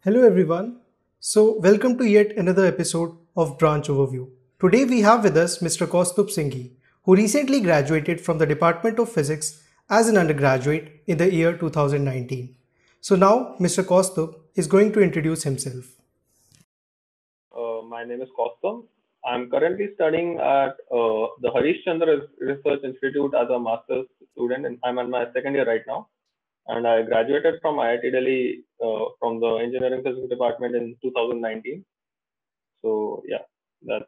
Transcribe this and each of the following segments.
Hello everyone. Welcome to yet another episode of Branch Overview. Today we have with us Mr. Kaustubh Singhi, who recently graduated from the Department of Physics as an undergraduate in the year 2019. So now Mr. Kaustubh is going to introduce himself. My name is Kaustam. I'm currently studying at the Harish Chandra Research Institute as a master's student, and I'm in my second year right now. And I graduated from IIT Delhi from the Engineering Physics Department in 2019. So yeah, that's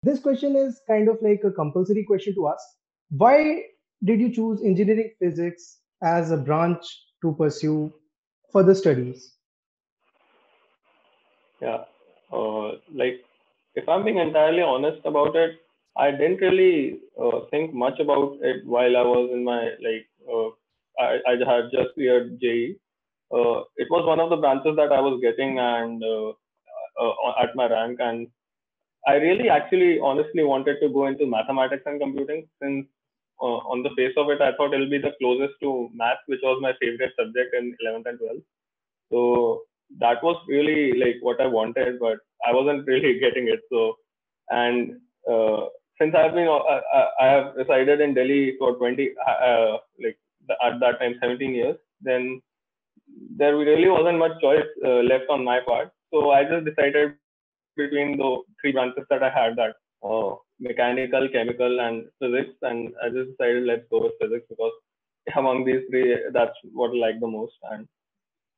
This question is kind of like a compulsory question to ask. Why did you choose engineering physics as a branch to pursue further studies? yeah. Like if I'm being entirely honest about it, I didn't really think much about it while I was in my I had just cleared JE. It was one of the branches that I was getting and at my rank, and I really actually honestly wanted to go into mathematics and computing since on the face of it, I thought it'll be the closest to math, which was my favorite subject in 11th and 12th. So that was really like what I wanted, but I wasn't really getting it. So, and since I have resided in Delhi for 20, at that time, 17 years, then there really wasn't much choice left on my part. So I just decided between the three branches that I had, that mechanical, chemical, and physics. And I just decided let's go with physics because among these three, that's what I like the most. And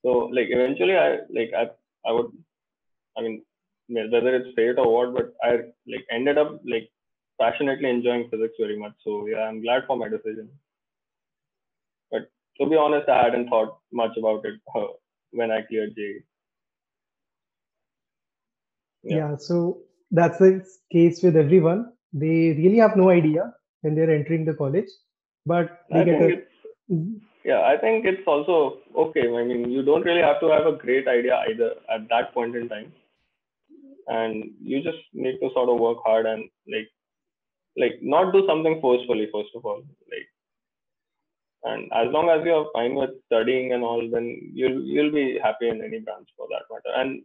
so like eventually, I would, I mean, whether it's fate or what, but I like ended up like passionately enjoying physics very much. So yeah, I'm glad for my decision. But to be honest, I hadn't thought much about it when I cleared JE. Yeah. Yeah, so that's the case with everyone. They really have no idea when they're entering the college, but they I get think a. it's Yeah, I think it's also okay. I mean, you don't really have to have a great idea either at that point in time, and you just need to sort of work hard and not do something forcefully first of all. And as long as you're fine with studying and all, then you'll be happy in any branch for that matter. And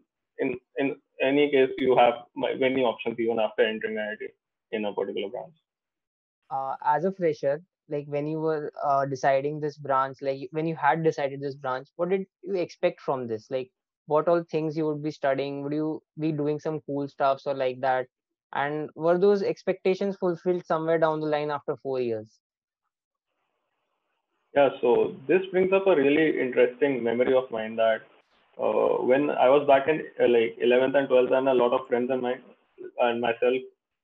in any case, you have many options even after entering IIT in a particular branch. As a fresher, like when you were deciding this branch, like when you had decided this branch, what did you expect from this? Like, what all things you would be studying? Would you be doing some cool stuffs or like that? And were those expectations fulfilled somewhere down the line after 4 years? Yeah, so this brings up a really interesting memory of mine that when I was back in 11th and 12th, and a lot of friends and mine and myself,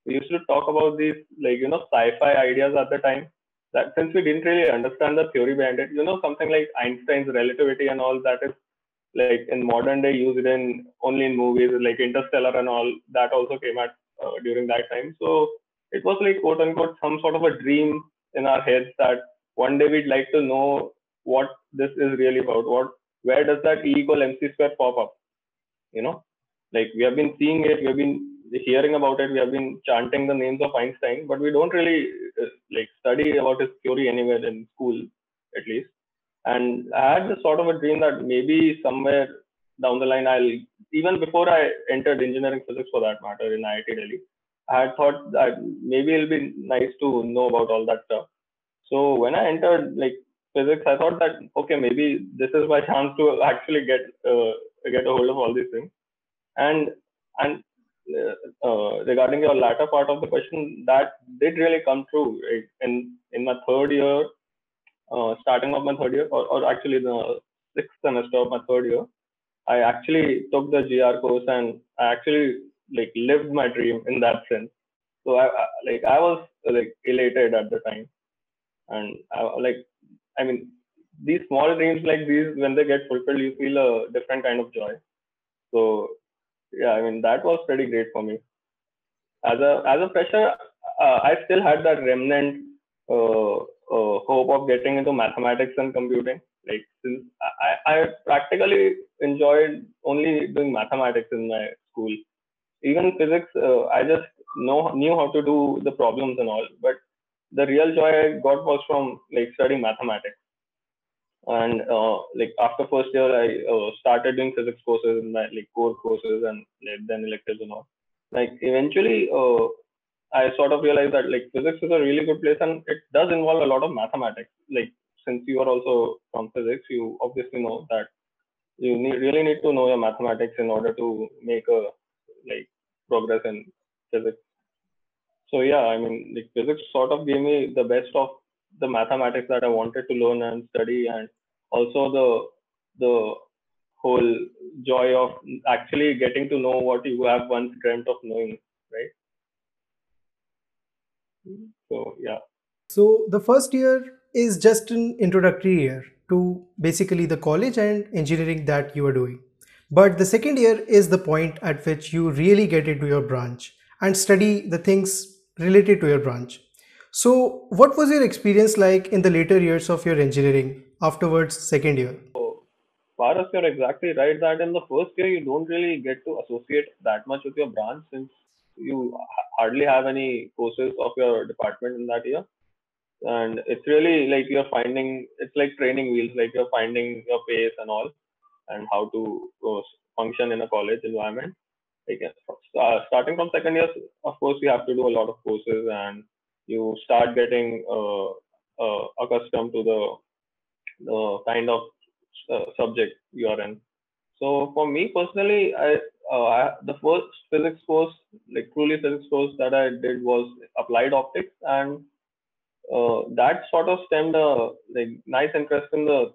we used to talk about these sci-fi ideas at the time. That since we didn't really understand the theory behind it, something like Einstein's relativity and all that is like in modern day used in only in movies like Interstellar and all that also came at during that time. So it was like quote unquote some sort of a dream in our heads that one day we'd like to know what this is really about. Where does that E equal MC square pop up? You know, like we have been seeing it, we have been hearing about it, we have been chanting the names of Einstein, but we don't really study about his theory anywhere in school, at least. And I had this sort of a dream that maybe somewhere down the line, even before I entered engineering physics for that matter in IIT Delhi, I had thought that maybe it'll be nice to know about all that stuff. So when I entered physics, I thought that okay, maybe this is my chance to actually get a hold of all these things. And and regarding your latter part of the question, that did really come true. Right? In my third year, starting of my third year, or actually the sixth semester of my third year, I actually took the GR course and I actually lived my dream in that sense. So I was elated at the time, and I mean these small dreams like these when they get fulfilled, you feel a different kind of joy. So yeah, I mean that was pretty great for me. As a fresher, I still had that remnant hope of getting into mathematics and computing. Like since I practically enjoyed only doing mathematics in my school. Even physics, I just knew how to do the problems and all. But the real joy I got was from studying mathematics. And like after first year, I started doing physics courses in my like core courses and like, then electives and all. Like eventually, I sort of realized that like physics is a really good place and it does involve a lot of mathematics. Like since you are also from physics, you obviously know that you really need to know your mathematics in order to make a like progress in physics. So yeah, I mean, like physics sort of gave me the best of the mathematics that I wanted to learn and study, and also the whole joy of actually getting to know what you have once dreamt of knowing, right? So yeah. So the first year is just an introductory year to basically the college and engineering that you are doing. But the second year is the point at which you really get into your branch and study the things related to your branch. So what was your experience like in the later years of your engineering afterwards second year? So Paras, you're exactly right that in the first year you don't really get to associate that much with your branch since you hardly have any courses of your department in that year. And it's really like you're finding it's like training wheels, like you're finding your pace and all, and how to function in a college environment. Like starting from second year, of course, you have to do a lot of courses, and you start getting accustomed to the kind of subject you are in. So for me personally, the first physics course, like truly physics course that I did was applied optics, and that sort of stemmed a like nice interest in the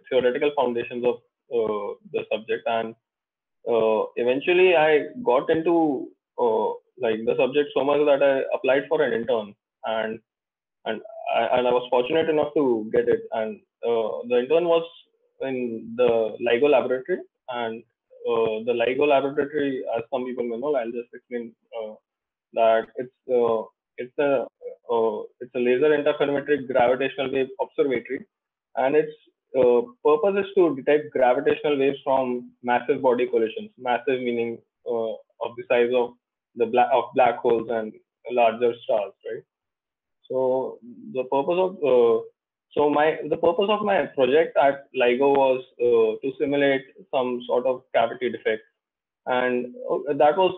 theoretical foundations of the subject, and eventually I got into like the subject so much that I applied for an intern, and and I was fortunate enough to get it. And the intern was in the LIGO laboratory, and the LIGO laboratory, as some people may know, I'll just explain that it's a laser interferometric gravitational wave observatory, and its purpose is to detect gravitational waves from massive body collisions. Massive meaning of the size of black holes and larger stars, right? So the purpose of the purpose of my project at LIGO was to simulate some sort of cavity defect, and that was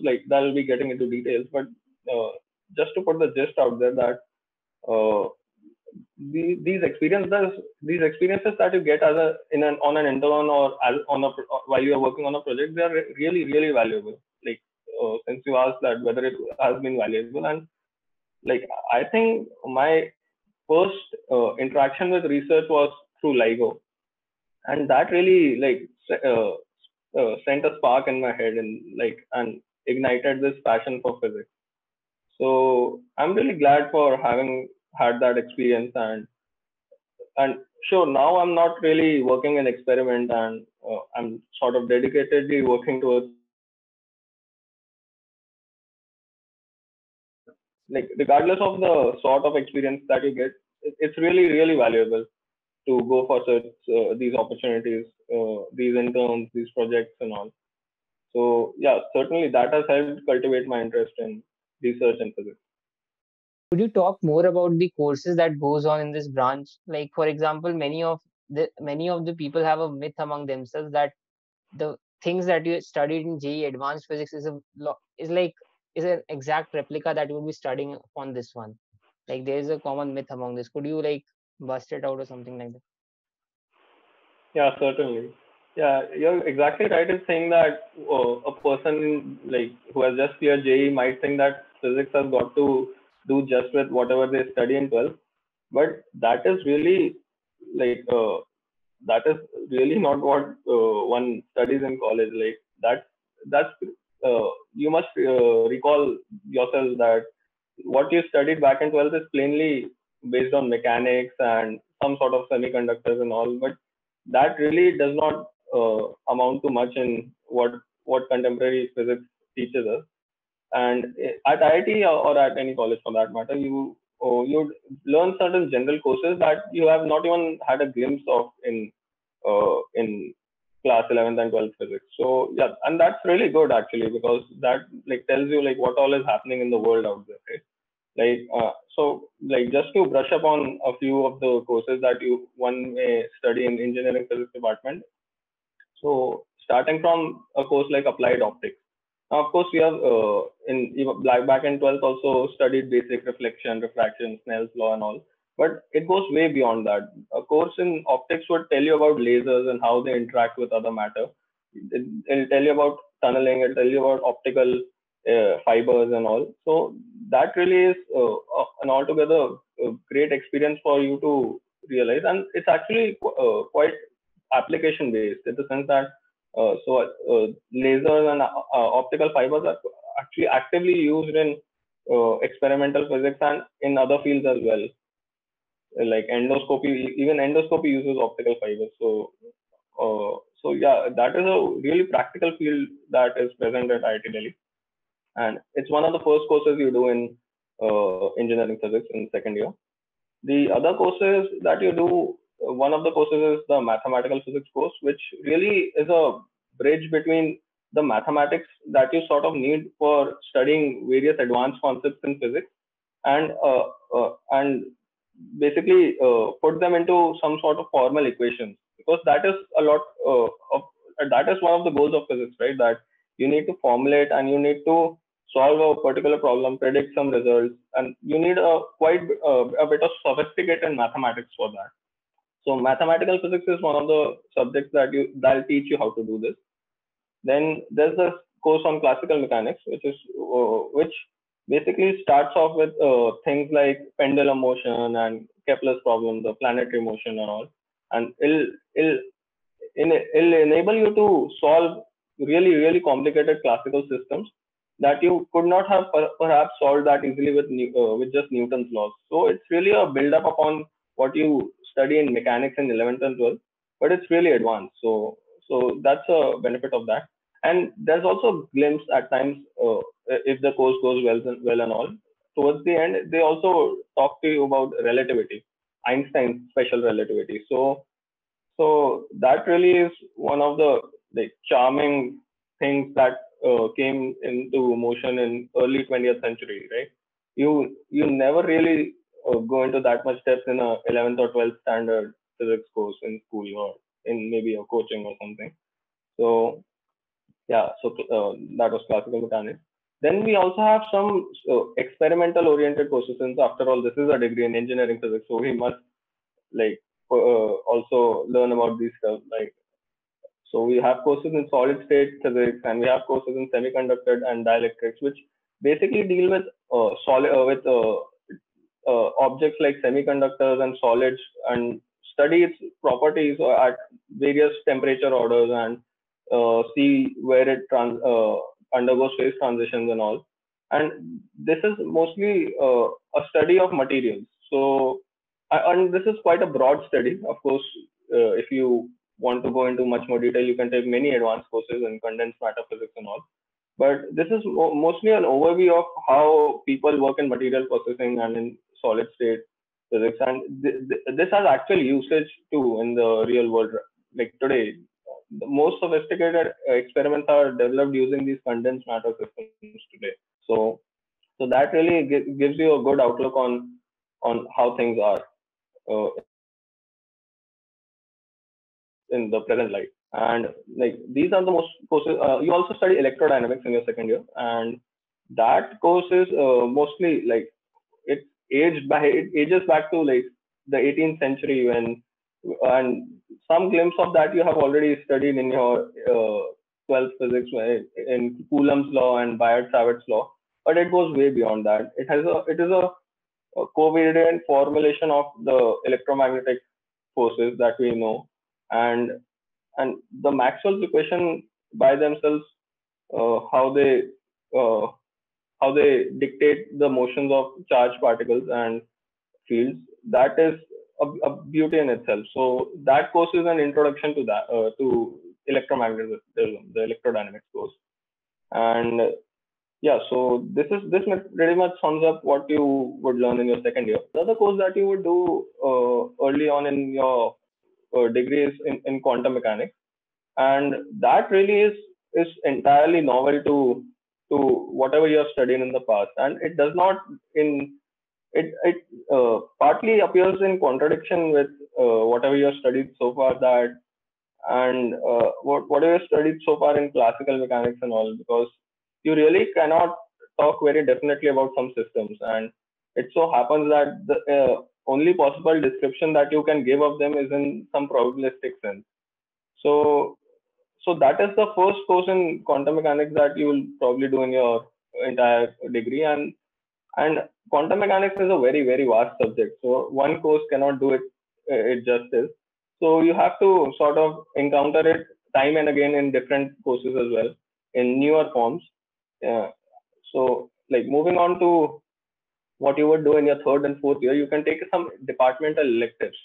like that'll be getting into details, but uh, just to put the gist out there that uh, these experiences that you get as a in an on an intern or as on a while you are working on a project, they are really valuable. Like since you asked that whether it has been valuable, and like I think my first interaction with research was through LIGO, and that really like sent a spark in my head and ignited this passion for physics. So I'm really glad for having had that experience, and sure, now I'm not really working in experiment, and I'm sort of dedicatedly working towards like regardless of the sort of experience that you get, it's really valuable to go for such these opportunities, these interns, these projects, and all. So yeah, certainly that has helped cultivate my interest in research and physics. Could you talk more about the courses that goes on in this branch? Like, for example, many of the people have a myth among themselves that the things that you studied in JEE Advanced Physics is an exact replica that you will be studying on this one. Like, there is a common myth among this. Could you like bust it out or something like that? Yeah, certainly. Yeah, you're exactly right in saying that a person like who has just cleared JEE might think that physics has got to do just with whatever they study in 12th, but like that is really not what one studies in college. Like that's you must recall yourself that what you studied back in 12th is plainly based on mechanics and some sort of semiconductors and all, but that really does not amount to much in what contemporary physics teaches us. And at IIT or at any college for that matter, you learn certain general courses that you have not even had a glimpse of in class 11th and 12th physics. So yeah, and that's really good actually because that like tells you like what all is happening in the world out there. Right? Like just to brush up on a few of the courses that one may study in engineering physics department. So starting from a course like applied optics. Now, of course, we have in even back in 12th also studied basic reflection, refraction, Snell's law, and all. But it goes way beyond that. A course in optics would tell you about lasers and how they interact with other matter. It'll tell you about tunneling. It'll tell you about optical fibers and all. So that really is an altogether great experience for you to realize, and it's actually quite application based in the sense that lasers and optical fibers are actually actively used in experimental physics and in other fields as well, like endoscopy. Even endoscopy uses optical fibers. So yeah, that is a really practical field that is present at IIT Delhi, and it's one of the first courses you do in engineering physics in second year. The other courses that you do, one of the courses is the mathematical physics course, which really is a bridge between the mathematics that you sort of need for studying various advanced concepts in physics and basically put them into some sort of formal equations, because that is a lot of that is one of the goals of physics, right? That you need to formulate and you need to solve a particular problem, predict some results, and you need a bit of sophisticated mathematics for that. So mathematical physics is one of the subjects that'll teach you how to do this. Then there's the course on classical mechanics, which basically starts off with things like pendulum motion and Kepler's problem, the planetary motion and all, and it'll enable you to solve really complicated classical systems that you could not have perhaps solved that easily with just Newton's laws. So it's really a build up upon what you study in mechanics in 11th and 12th, but it's really advanced. So that's a benefit of that. And there's also glimpse at times, if the course goes well and all. Towards the end, they also talk to you about relativity, Einstein's special relativity. So that really is one of the like charming things that came into motion in early 20th century, right? You never really go into that much depth in a 11th or 12th standard physics course in school or in maybe a coaching or something. So yeah, so that was classical mechanics. Then we also have some experimental oriented courses, since after all this is a degree in engineering physics, so we must like also learn about these stuff. Like, so we have courses in solid state physics and we have courses in semiconductor and dielectrics, which basically deal with objects like semiconductors and solids and study its properties at various temperature orders and see where it undergoes phase transitions and all. And this is mostly a study of materials. So, and this is quite a broad study. Of course, if you want to go into much more detail, you can take many advanced courses in condensed matter physics and all. But this is mostly an overview of how people work in material processing and in solid state physics. And this has actual usage too in the real world. Like today, the most sophisticated experiments are developed using these condensed matter systems today. So, so that really gives you a good outlook on how things are in the present light. And like these are the most courses. You also study electrodynamics in your second year, and that course is mostly like it ages back to like the 18th century when, and some glimpse of that you have already studied in your 12th physics in Coulomb's law and Biot-Savart's law, but it goes way beyond that. It is a covariant formulation of the electromagnetic forces that we know, and the Maxwell's equation by themselves, how they uh, how they dictate the motions of charged particles and fields. That is a beauty in itself. So that course is an introduction to that to electromagnetism, the electrodynamics course. And yeah, so this pretty much sums up what you would learn in your second year. The other course that you would do early on in your degree is in quantum mechanics, and that really is entirely novel to whatever you have studied in the past, and it does not in it partly appears in contradiction with whatever you have studied so far, that and whatever you studied so far in classical mechanics and all, because you really cannot talk very definitely about some systems, and it so happens that the only possible description that you can give of them is in some probabilistic sense. So that is the first course in quantum mechanics that you will probably do in your entire degree, and quantum mechanics is a very very vast subject, so one course cannot do it justice. So you have to sort of encounter it time and again in different courses as well, in newer forms. Yeah. So like moving on to what you would do in your third and fourth year, you can take some departmental electives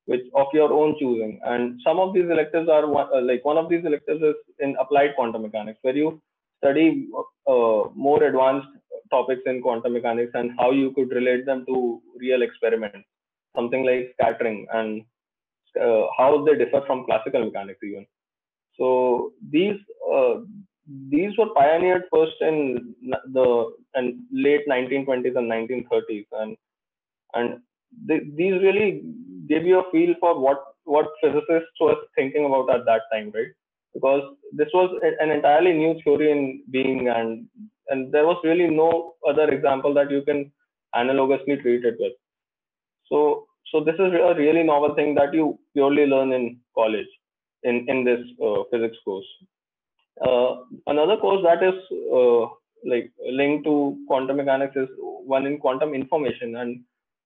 which of your own choosing, and some of these electives are one of these electives is in applied quantum mechanics, where you study more advanced topics in quantum mechanics and how you could relate them to real experiments, something like scattering, and how they differ from classical mechanics even. So these were pioneered first in the and late 1920s and 1930s, and these really give you a feel for what physicists were thinking about at that time, right? Because this was an entirely new theory in being, and there was really no other example that you can analogously treat it with. So this is a really novel thing that you purely learn in college in this physics course. Another course that is like linked to quantum mechanics is one in quantum information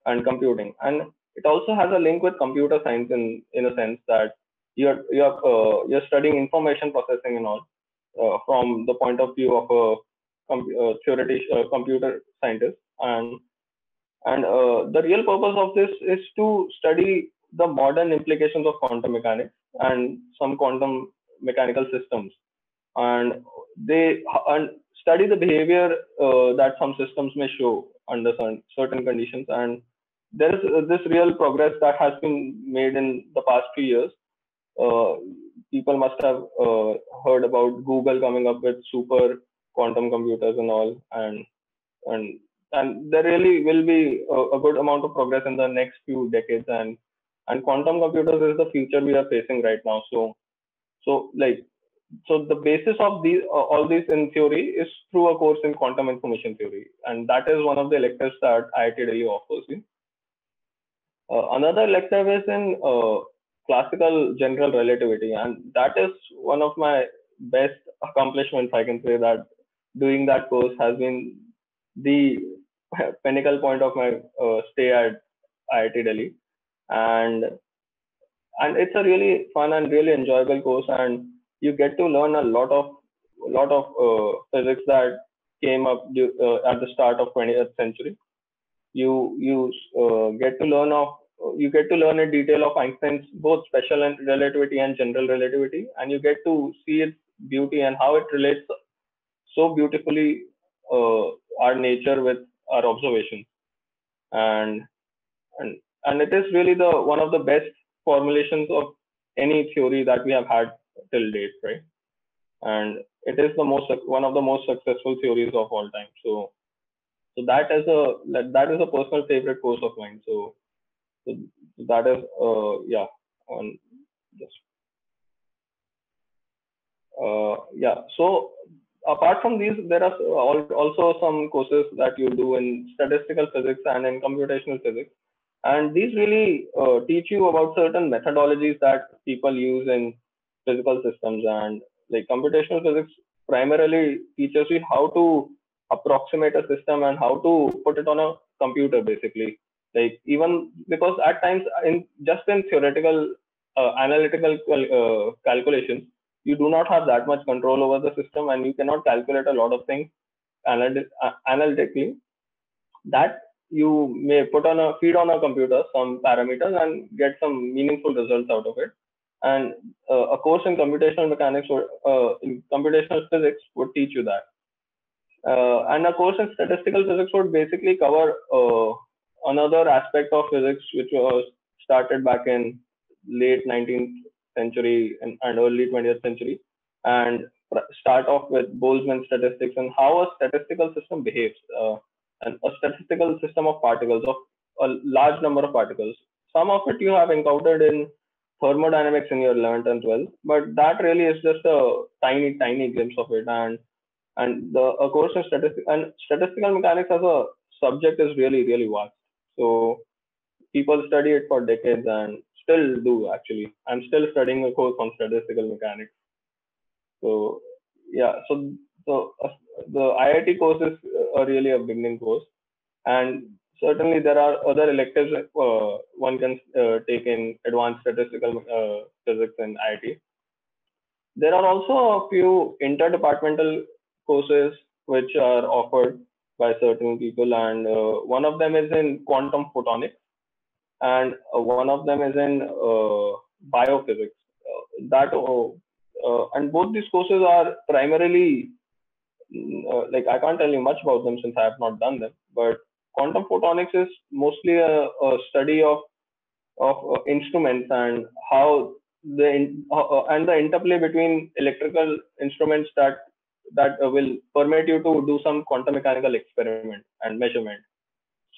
and computing, and it also has a link with computer science in a sense that you're studying information processing and all from the point of view of a computer scientist, and the real purpose of this is to study the modern implications of quantum mechanics and some quantum mechanical systems, and they and study the behavior that some systems may show under certain conditions. And there is this real progress that has been made in the past few years. uh, People must have heard about Google coming up with super quantum computers and all, and and there really will be a good amount of progress in the next few decades, and quantum computers is the future we are facing right now. So the basis of these all these in theory is through a course in quantum information theory, and that is one of the electives that IIT Delhi offers you. Another elective is in classical general relativity, and that is one of my best accomplishments. I can say that doing that course has been the pinnacle point of my stay at IIT Delhi, and it's a really fun and really enjoyable course, and you get to learn a lot of physics that came up at the start of 20th century. You get to learn of you get to learn in detail of Einstein's both special and relativity and general relativity, and you get to see its beauty and how it relates so beautifully our nature with our observations, and and it is really the one of the best formulations of any theory that we have had till date, right? And it is the most one of the most successful theories of all time. So that is a personal favorite course of mine. So that is yeah. On just yeah. So apart from these, there are also some courses that you do in statistical physics and in computational physics, and these really teach you about certain methodologies that people use in physical systems. And like computational physics primarily teaches you how to approximate a system and how to put it on a computer, basically. Like even because at times in just in theoretical analytical calculations, you do not have that much control over the system, and you cannot calculate a lot of things analytically, that you may put on a feed on a computer some parameters and get some meaningful results out of it. And a course in computational mechanics or in computational physics would teach you that. And a course in statistical physics would basically cover another aspect of physics which was started back in late 19th century and early 20th century, and start off with Boltzmann statistics and how a statistical system behaves. and a statistical system of particles, of a large number of particles. Some of it you have encountered in thermodynamics in your 11th and 12th, but that really is just a tiny glimpse of it. And the a course in statistical mechanics as a subject is really vast. So people study it for decades and still do actually. I'm still studying a course on statistical mechanics. So yeah, so the IIT course is really a beginning course, and certainly there are other electives one can take in advanced statistical physics in IIT. There are also a few interdepartmental courses which are offered by certain people, and one of them is in quantum photonics, and one of them is in biophysics. And both these courses are primarily like I can't tell you much about them since I have not done them. But quantum photonics is mostly a study of instruments and how and the interplay between electrical instruments that will permit you to do some quantum mechanical experiment and measurement.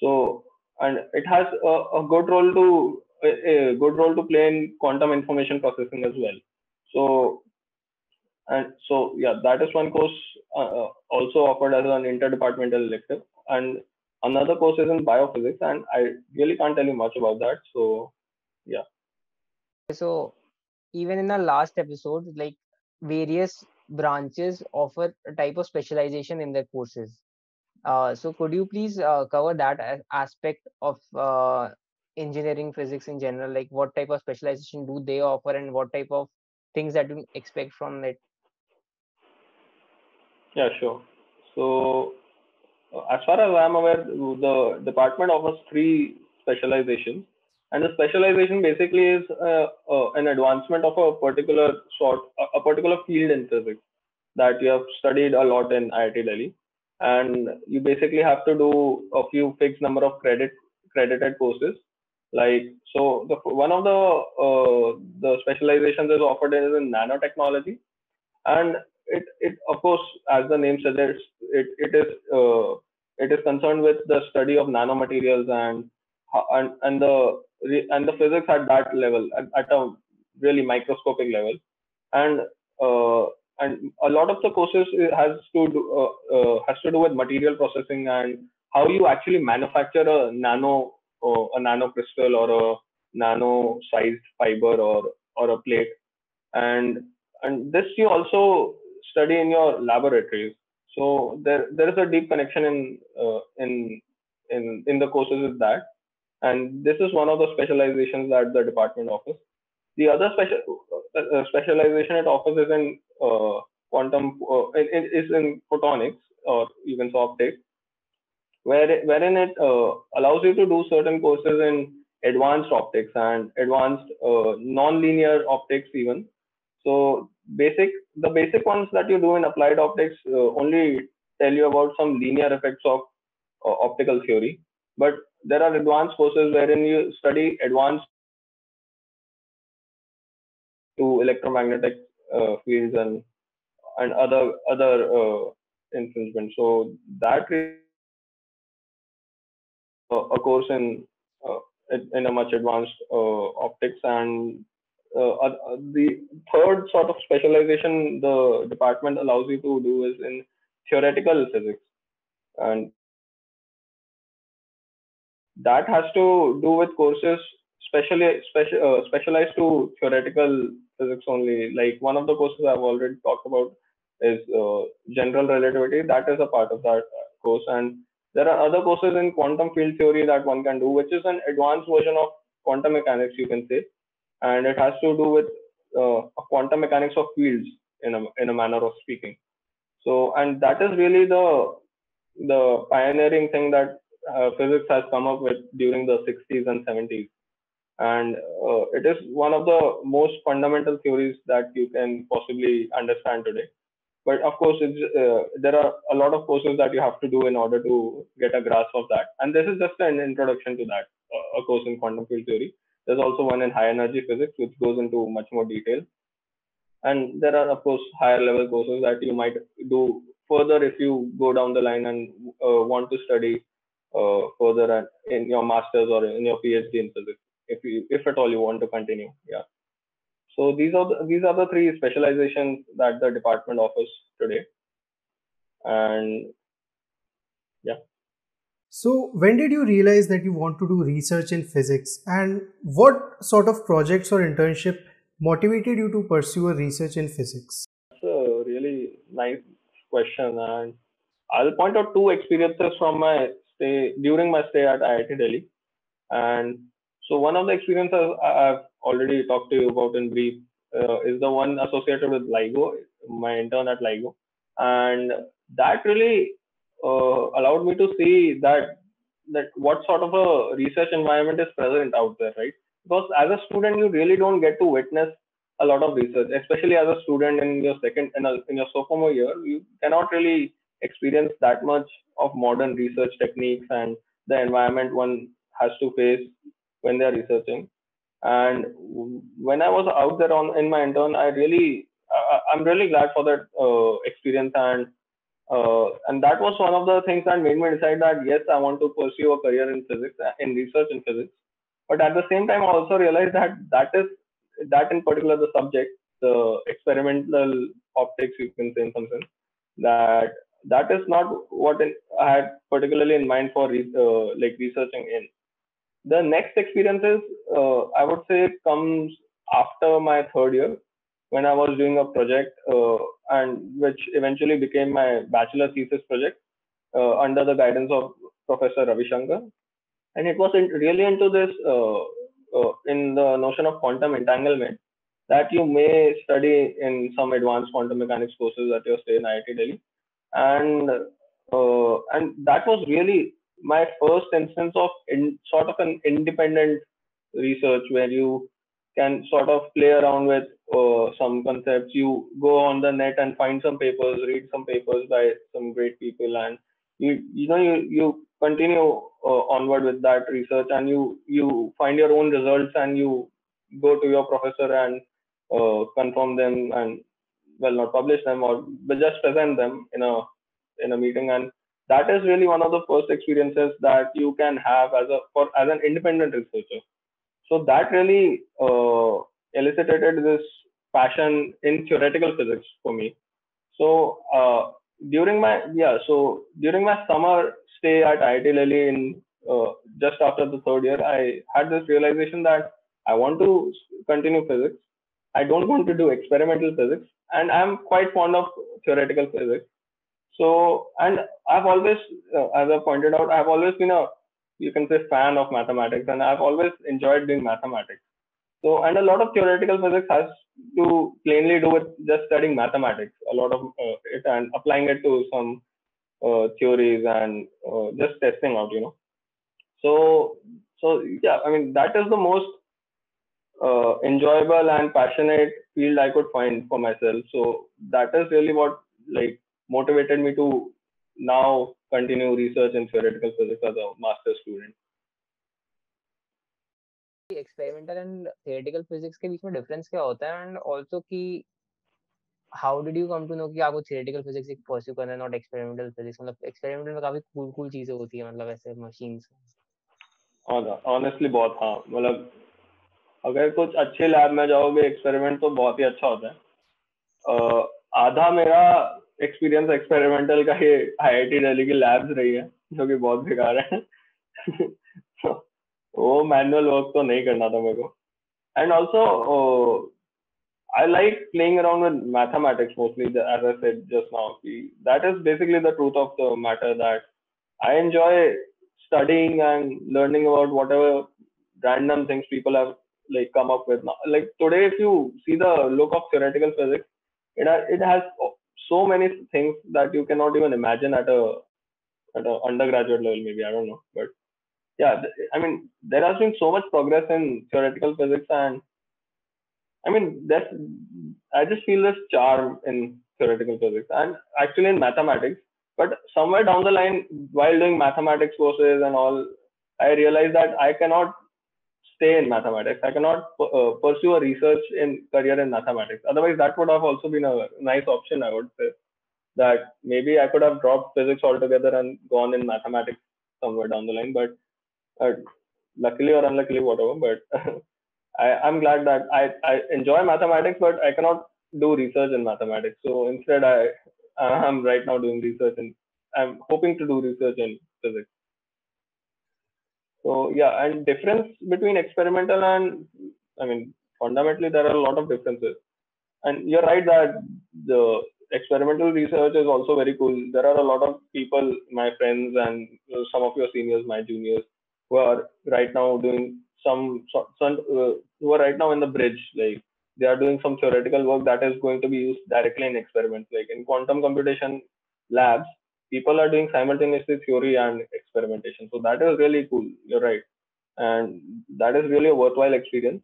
So and it has a good role to a good role to play in quantum information processing as well. So and so, yeah, that is one course also offered as an interdepartmental elective. And another course is in biophysics, and I really can't tell you much about that. So, yeah. So even in the last episode, like various branches offer a type of specialization in their courses. So could you please cover that aspect of engineering physics in general? Like what type of specialization do they offer, and what type of things that you expect from it? Yeah, sure. So, as far as I'm aware, the department offers three specializations, and the specialization basically is an advancement of a particular a particular field in physics that you have studied a lot in IIT Delhi, and you basically have to do a few fixed number of credited courses. Like so, one of the specializations is offered is in nanotechnology, and it of course, as the name suggests, it is concerned with the study of nanomaterials and the physics at that level, at a really microscopic level. And uh, and a lot of the courses has to do with material processing and how you actually manufacture a nano crystal or a nano sized fiber or a plate, and this you also study in your laboratories. So there is a deep connection in the courses with that, and this is one of the specializations that the department offers. The other specialization it offers is in quantum is in photonics, or you can say optics, wherein it allows you to do certain courses in advanced optics and advanced non-linear optics even. So the basic ones that you do in applied optics only tell you about some linear effects of optical theory, but there are advanced courses wherein you study advanced to electromagnetic fields and other infringements. So that is a course uh, in a much advanced optics. And the third sort of specialization the department allows you to do is in theoretical physics, and that has to do with courses specialized to theoretical physics only. Like one of the courses I've already talked about is general relativity. That is a part of that course, and there are other courses in quantum field theory that one can do, which is an advanced version of quantum mechanics, you can say, and it has to do with quantum mechanics of fields in a manner of speaking. So, and that is really the pioneering thing that physics has come up with during the 60s and 70s. And it is one of the most fundamental theories that you can possibly understand today. But of course, there are a lot of courses that you have to do in order to get a grasp of that. And this is just an introduction to that, a course in quantum field theory. There's also one in high energy physics, which goes into much more detail. And there are, of course, higher level courses that you might do further if you go down the line and want to study further in your masters or in your PhD in physics, if at all you want to continue. Yeah. So these are the three specializations that the department offers today, and yeah. So, when did you realize that you want to do research in physics, and what sort of projects or internship motivated you to pursue a research in physics? That's a really nice question, and I'll point out two experiences from my stay during my stay at IIT Delhi. And so one of the experiences I've already talked to you about in brief is the one associated with LIGO, my intern at LIGO, and that really allowed me to see that what sort of a research environment is present out there, right? Because as a student, you really don't get to witness a lot of research, especially as a student in your in your sophomore year. You cannot really experience that much of modern research techniques and the environment one has to face when they are researching. And when I was out there on in my intern, I'm really glad for that experience, and that was one of the things that made me decide that yes, I want to pursue a career in physics, in research in physics. But at the same time, I also realized that in particular the subject, the experimental optics, you can say in some sense, that that is not what I had particularly in mind for like researching in. The next experiences, I would say, comes after my third year when I was doing a project, and which eventually became my bachelor thesis project under the guidance of Professor Ravi Shankar. And it was really into this in the notion of quantum entanglement that you may study in some advanced quantum mechanics courses at your stay in IIT Delhi. And that was really my first instance of sort of an independent research where you can sort of play around with some concepts. You go on the net and find some papers, read some papers by some great people, and you continue onward with that research, and you find your own results, and you go to your professor and confirm them, and well, not publish them, or but just present them in a meeting. And that is really one of the first experiences that you can have as an independent researcher. So that really elicited this passion in theoretical physics for me. So during my summer stay at IIT Delhi in just after the third year, I had this realization that I want to continue physics. I don't want to do experimental physics, and I'm quite fond of theoretical physics. So, and I've always, as I pointed out, I've always been you can say, fan of mathematics, and I've always enjoyed doing mathematics. So, and a lot of theoretical physics has to plainly do with just studying mathematics, a lot of it and applying it to some theories and just testing out. So, so yeah, I mean, that is the most enjoyable and passionate field I could find for myself. So that is really what like motivated me to now continue research in theoretical physics as a master's student. Experimental and theoretical physics के बीच में difference क्या होता है, and also कि how did you come to know कि आपको theoretical physics एक परस्यू करना है, नॉट एक्सपेरिमेंटल फिजिक्स? मतलब एक्सपेरिमेंटल में काफी कूल कूल चीजें होती है, मतलब ऐसे मशीन्स। और ऑनेस्टली बहुत, हाँ, मतलब अगर कुछ अच्छे लैब में जाओगे एक्सपेरिमेंट तो बहुत ही अच्छा होता है। आधा मेरा एक्सपीरियंस एक्सपेरिमेंटल का ही आईआईटी दिल्ली की लैब्स रही है, जो कि बहुत बेकार है। वो मैनुअल वर्क तो नहीं करना था मेरे को। And also I like playing around with mathematics mostly, as I said just now. That is basically the truth of the matter, that I enjoy studying and learning about whatever random things people have like come up with. Now, like today, if you see the look of theoretical physics, it has so many things that you cannot even imagine at a undergraduate level. Maybe I don't know, but yeah, I mean there has been so much progress in theoretical physics, and I mean, I just feel this charm in theoretical physics and actually in mathematics. But somewhere down the line, while doing mathematics courses and all, I realized that I cannot stay in mathematics. I cannot pursue a research in career in mathematics. Otherwise, that would have also been a nice option, I would say. That maybe I could have dropped physics altogether and gone in mathematics. somewhere down the line. But luckily or unluckily, whatever. But I'm glad that I enjoy mathematics, but I cannot do research in mathematics. So instead, I'm right now doing research, and I'm hoping to do research in physics. So yeah, and difference between experimental and, I mean, fundamentally there are a lot of differences. And you're right that the experimental research is also very cool. There are a lot of people, my friends and some of your seniors, my juniors, who are right now doing who are right now in the bridge. Like they are doing some theoretical work that is going to be used directly in experiments. Like in quantum computation labs, people are doing simultaneously theory and experimentation. So that is really cool. You're right, and that is really a worthwhile experience.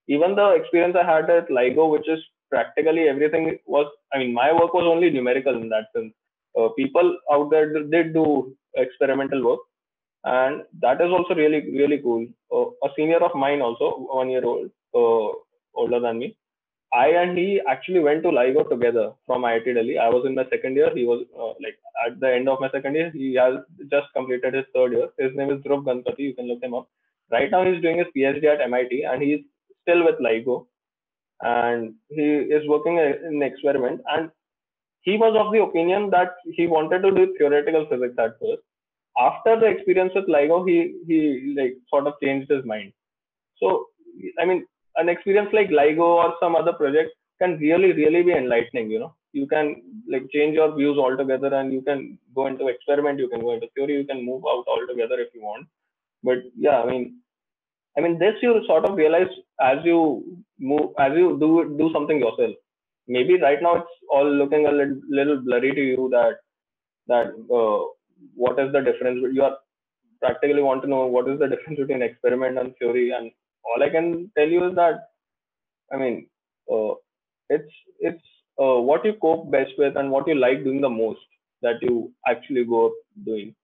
Even the experience I had at LIGO, which is practically everything was, I mean, my work was only numerical in that sense. People out there did do experimental work, and that is also really, really cool. A senior of mine, also 1 year old, older than me, I and he actually went to LIGO together from IIT Delhi. I was in my second year. He was like at the end of my second year. He has just completed his third year. His name is Dhruv Ganpati. You can look him up. Right now, he's doing his PhD at MIT, and he's still with LIGO. And he is working in experiment. And he was of the opinion that he wanted to do theoretical physics at first. After the experience with LIGO, he like sort of changed his mind. So, I mean, an experience like LIGO or some other project can really, really be enlightening. You can like change your views altogether, and you can go into experiment, you can go into theory, you can move out altogether if you want. But yeah, I mean, this you sort of realize as you move, as you do something yourself. Maybe right now it's all looking a little blurry to you that what is the difference. But you are practically want to know what is the difference between experiment and theory. And all I can tell you is that, I mean, uh, it's what you cope best with and what you like doing the most that you actually go up doing.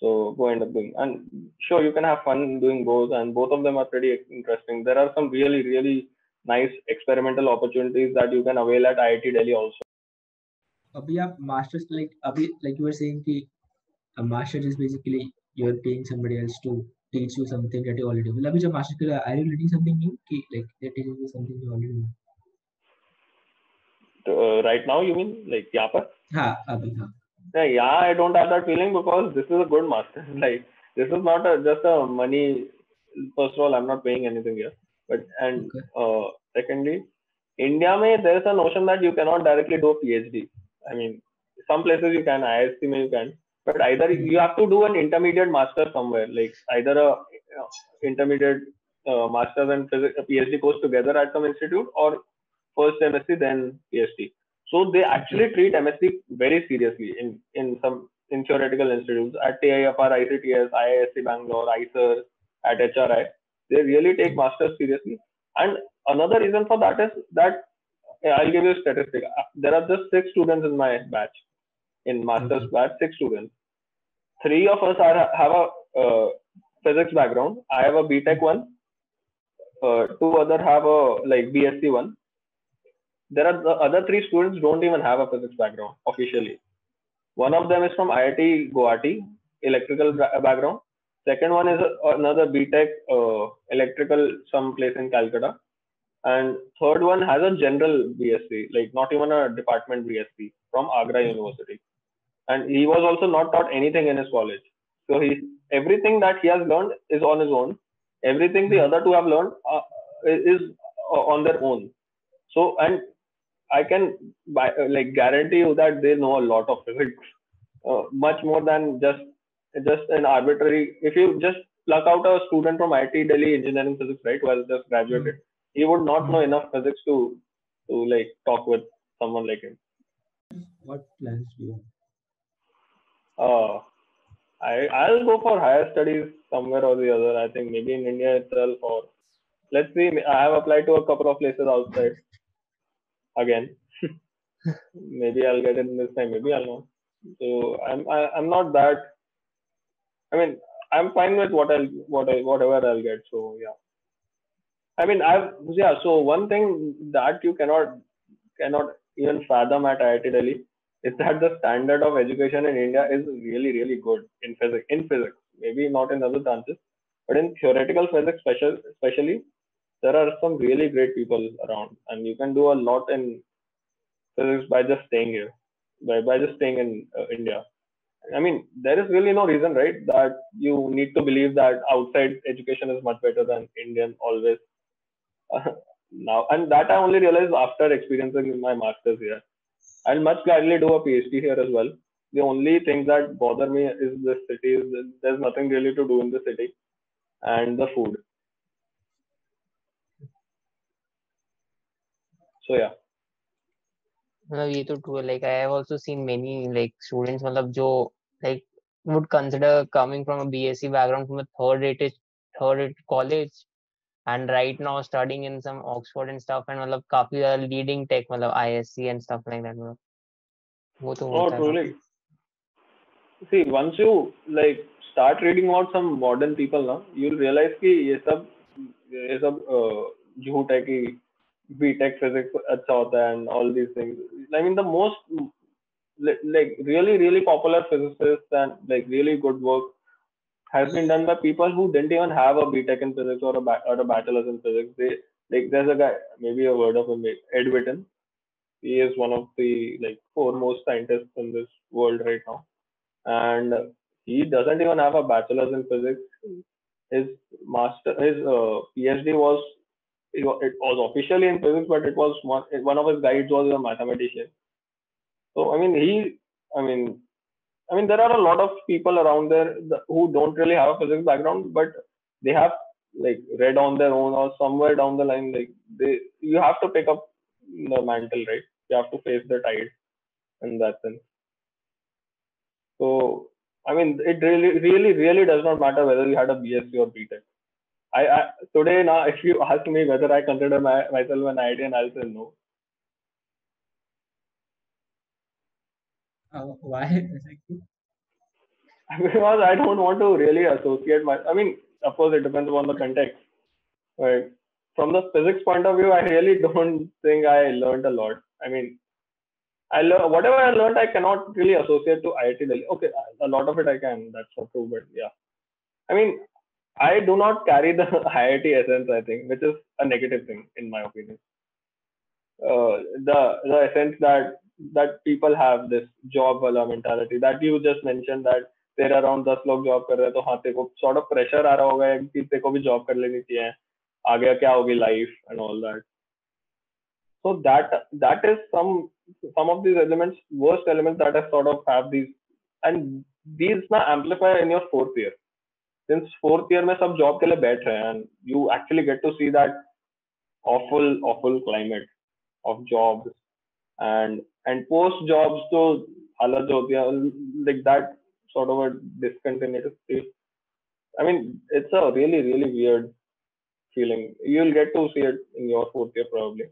So go end up doing. And sure, you can have fun doing both, and both of them are pretty interesting. There are some really, really nice experimental opportunities that you can avail at IIT Delhi also. अभी आप masters like you were saying कि a master is basically you're paying somebody else to teach you something that you already know. अभी जब master कर रहे are you learning something new कि like they're teaching you something you already know? Right now, you mean like यहाँ पर? हाँ अभी हाँ. Yeah, I don't have that feeling because this is a good master. Like this is not just a money. First of all, I'm not paying anything here. But and Okay. secondly, India mein there is a notion that you cannot directly do a PhD. I mean, some places you can, IISc mein you can, but either you have to do an intermediate master somewhere, like either a intermediate master's and a PhD course together at some institute, or first MSc then PhD. So they actually treat MSc very seriously in theoretical institutes at TIFR, ICTS, IISc Bangalore, ICER, at HRI. They really take masters seriously. And another reason for that is that, I'll give you a statistic. There are just 6 students in my batch, in master's Okay. batch, 6 students. 3 of us have a physics background. I have a BTech one. 2 other have a like BSc one. There are the other 3 students don't even have a physics background officially. One of them is from IIT Guwahati, electrical background. Second one is another BTech electrical someplace in Calcutta. And third one has a general BSc, like not even a department BSc from Agra University. And he was also not taught anything in his college. So everything that he has learned is on his own. Everything the other two have learned is on their own. So, and I can like guarantee you that they know a lot of physics, much more than just an arbitrary. If you just pluck out a student from IIT Delhi engineering physics, right, who has just graduated, he would not know enough physics to like talk with someone like him. What plans do you have? I'll go for higher studies somewhere or the other. I think maybe in India itself, or let's see. I have applied to a couple of places outside again. Maybe I'll get it this time. Maybe I'll not. So I'm not that. I mean, I'm fine with whatever I'll get. So yeah. I mean, yeah. So one thing that you cannot even fathom at IIT Delhi is that the standard of education in India is really, really good in physics. maybe not in other branches, but in theoretical physics, especially, there are some really great people around, and you can do a lot in physics by just staying here, by just staying in India. I mean, there is really no reason, right, that you need to believe that outside education is much better than Indian always. Now, and that I only realized after experiencing my master's here. I'll much gladly do a PhD here as well. The only thing that bother me is the city. There's nothing really to do in the city, and the food. So yeah. मतलब ये तो true है. Like I have also seen many like students मतलब जो like would consider coming from a BSc background from a third rate college and right now studying in some Oxford and stuff and मतलब काफी ज़्यादा leading tech मतलब ISC and stuff like that मतलब वो तो Oh, होता है truly. काफी. See, once you like start reading about some modern people now, you'll realize कि ये सब झूठ है कि BTech physics अच्छा होता है and all these things. I mean, the most like really popular physicists and like really good work has been done by people who didn't even have a BTech in physics or a bachelor's in physics. There's a guy, maybe a word of him, Ed Witten. He is one of the like foremost scientists in this world right now, and he doesn't even have a bachelor's in physics. His PhD it was officially in physics, but it was one of his guides was a mathematician. So I mean, there are a lot of people around there who don't really have a physics background, but they have like read on their own or somewhere down the line, like you have to pick up the mantle, right? You have to face the tide in that sense. So, I mean, it really does not matter whether you had a BSc or BTech. I today now, if you ask me whether I consider myself an IITian, I'll say no. Why exactly? Because I don't want to really associate my. I mean, of course, it depends upon the context. But from the physics point of view, I really don't think I learned a lot. I mean, I learned whatever I learned, I cannot really associate to IIT Delhi. Okay, a lot of it I can. That's not true, but yeah. I mean, I do not carry the IIT essence. I think, which is a negative thing in my opinion. The essence that people have this job wala mentality that you just mentioned that तेरे around 10 लोग job कर रहे हैं तो हाँ तेरे को sort of pressure आ रहा होगा कि तेरे को भी जॉब कर लेनी चाहिए आगे क्या होगी life and all that so that is some of these elements worst elements that I sort of have these and these na amplify in your fourth year since fourth year में सब job के लिए बैठ रहे हैं and you actually get to see that awful climate of jobs and post jobs तो हालत जो होती है like that sort of a discontinuity state. I mean it's a really weird feeling. You'll get to see it in your fourth year probably.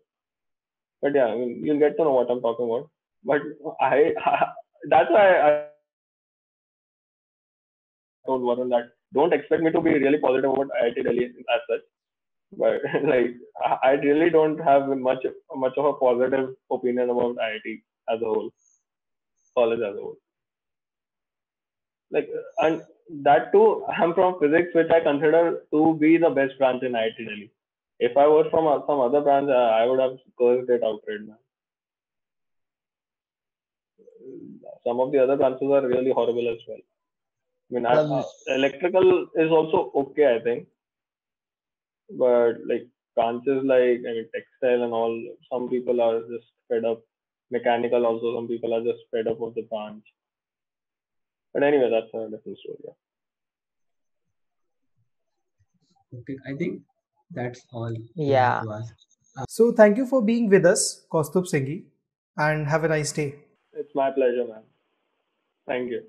But yeah, I mean you'll get to know what I'm talking about. But that's why I told Varun that don't expect me to be really positive about IIT Delhi as such. But like I really don't have much of a positive opinion about IIT as a whole, college as a whole. Like and that too, I'm from physics, which I consider to be the best branch in IIT Delhi. If I were from some other branch, I would have cursed it outright, man. Some of the other branches are really horrible as well. I mean, मतलब electrical is also okay, I think, but like branches like I mean textile and all, some people are just fed up. Mechanical also, some people are just fed up of the branch. But anyway, that's a different story. Yeah. Okay, I think that's all we have yeah. to ask. So thank you for being with us, Kaustubh Singhi, and have a nice day. It's my pleasure, man. Thank you.